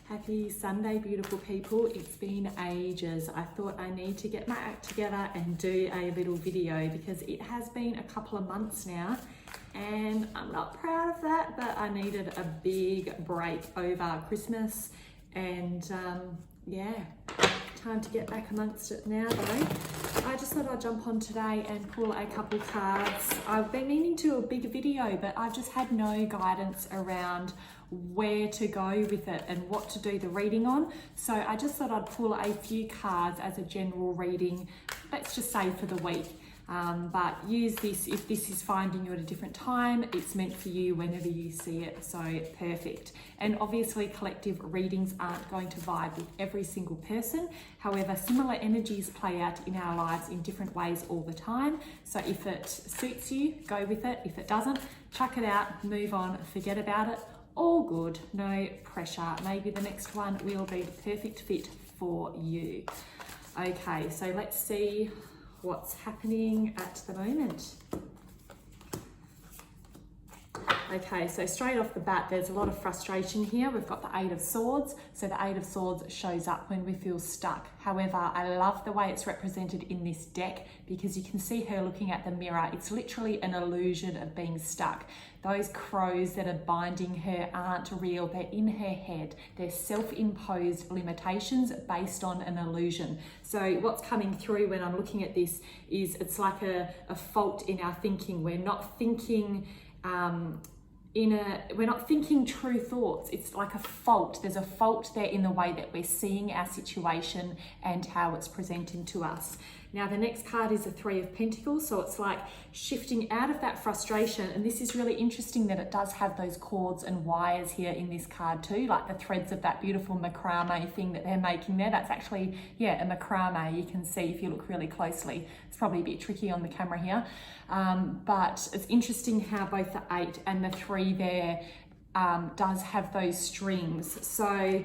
Happy Sunday, beautiful people. It's been ages. I thought I need to get my act together and do a little video because it has been a couple of months now and I'm not proud of that, but I needed a big break over Christmas and yeah, time to get back amongst it now though. I just thought I'd jump on today and pull a couple cards. I've been meaning to do a big video, but I've just had no guidance around where to go with it and what to do the reading on. So I just thought I'd pull a few cards as a general reading, let's just say for the week. But use this if this is finding you at a different time. It's meant for you whenever you see it, so perfect. And obviously collective readings aren't going to vibe with every single person. However, similar energies play out in our lives in different ways all the time. So if it suits you, go with it. If it doesn't, chuck it out, move on, forget about it. All good, no pressure. Maybe the next one will be the perfect fit for you. Okay, so let's see what's happening at the moment. Okay, so straight off the bat, there's a lot of frustration here. We've got the Eight of Swords. So the Eight of Swords shows up when we feel stuck. However, I love the way it's represented in this deck because you can see her looking at the mirror. It's literally an illusion of being stuck. Those crows that are binding her aren't real. They're in her head. They're self-imposed limitations based on an illusion. So what's coming through when I'm looking at this is it's like a fault in our thinking. We're not thinking we're not thinking true thoughts. It's like a fault. There's a fault there in the way that we're seeing our situation and how it's presenting to us. Now the next card is the Three of Pentacles, so it's like shifting out of that frustration, and this is really interesting that it does have those cords and wires here in this card too, like the threads of that beautiful macrame thing that they're making there. That's actually, yeah, a macrame. You can see if you look really closely. It's probably a bit tricky on the camera here, but it's interesting how both the 8 and the 3 there does have those strings. So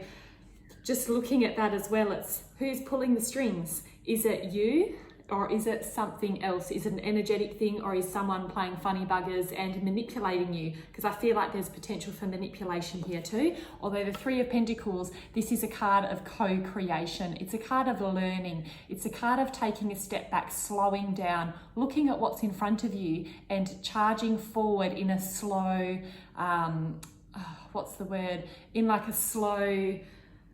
just looking at that as well, it's who's pulling the strings? Is it you or is it something else? Is it an energetic thing or is someone playing funny buggers and manipulating you? Because I feel like there's potential for manipulation here too. Although the Three of Pentacles, this is a card of co-creation. It's a card of learning. It's a card of taking a step back, slowing down, looking at what's in front of you and charging forward in a slow, what's the word? In like a slow,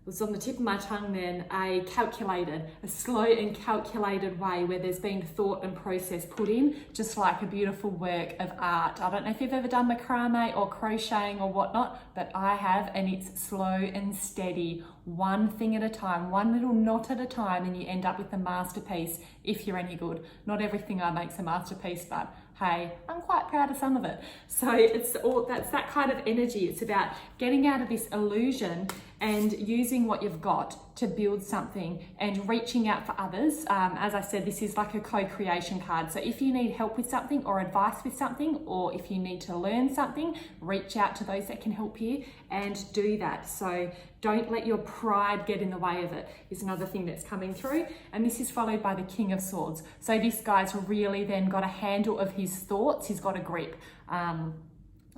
was on the tip of my tongue then, a slow and calculated way where there's been thought and process put in, just like a beautiful work of art. I don't know if you've ever done macrame or crocheting or whatnot, but I have, and it's slow and steady, one thing at a time, one little knot at a time, and you end up with a masterpiece if you're any good. Not everything I make's a masterpiece, but hey, I'm quite proud of some of it. So that's that kind of energy. It's about getting out of this illusion and using what you've got to build something and reaching out for others. As I said, this is like a co-creation card. So if you need help with something or advice with something, or if you need to learn something, reach out to those that can help you and do that. So don't let your pride get in the way of it is another thing that's coming through. And this is followed by the King of Swords. So this guy's really then got a handle of his thoughts. He's got a grip. And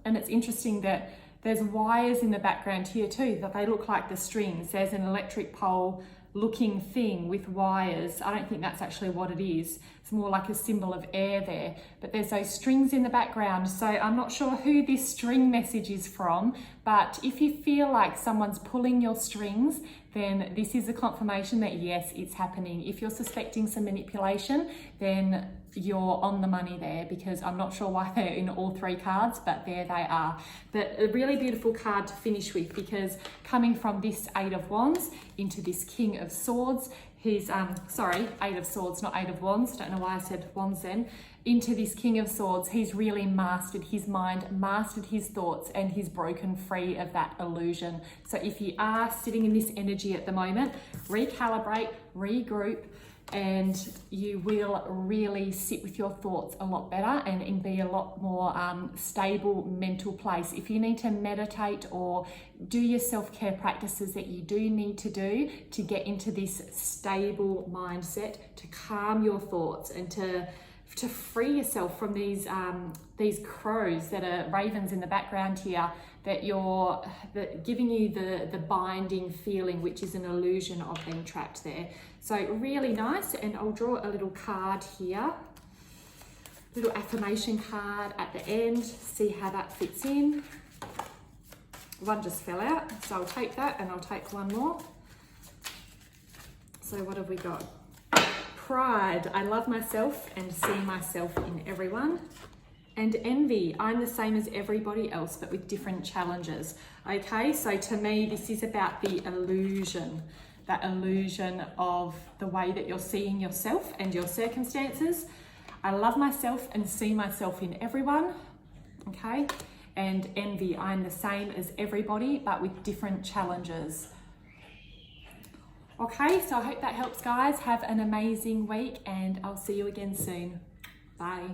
it's interesting that there's wires in the background here too, that they look like the strings. There's an electric pole looking thing with wires. I don't think that's actually what it is. It's more like a symbol of air there, but there's those strings in the background. So I'm not sure who this string message is from, but if you feel like someone's pulling your strings, then this is a confirmation that yes, it's happening. If you're suspecting some manipulation, then you're on the money there, because I'm not sure why they're in all 3 cards, but there they are. But a really beautiful card to finish with, because coming from this Eight of Wands into this King of Swords, he's, Eight of Swords, not Eight of Wands, don't know why I said Wands then, into this King of Swords, he's really mastered his mind, mastered his thoughts, and he's broken free of that illusion. So if you are sitting in this energy at the moment, recalibrate, regroup, and you will really sit with your thoughts a lot better and be a lot more stable mental place. If you need to meditate or do your self-care practices that you do need to do to get into this stable mindset, to calm your thoughts and to to free yourself from these crows that are ravens in the background here, that giving you the binding feeling, which is an illusion of being trapped there. So really nice. And I'll draw a little card here, little affirmation card at the end, see how that fits in. One just fell out, so I'll take that, and I'll take one more. So what have we got? Pride, I love myself and see myself in everyone. And envy, I'm the same as everybody else, but with different challenges. Okay, so to me, this is about the illusion, that illusion of the way that you're seeing yourself and your circumstances. I love myself and see myself in everyone. Okay, and envy, I'm the same as everybody, but with different challenges. Okay, so I hope that helps, guys. Have an amazing week, and I'll see you again soon. Bye.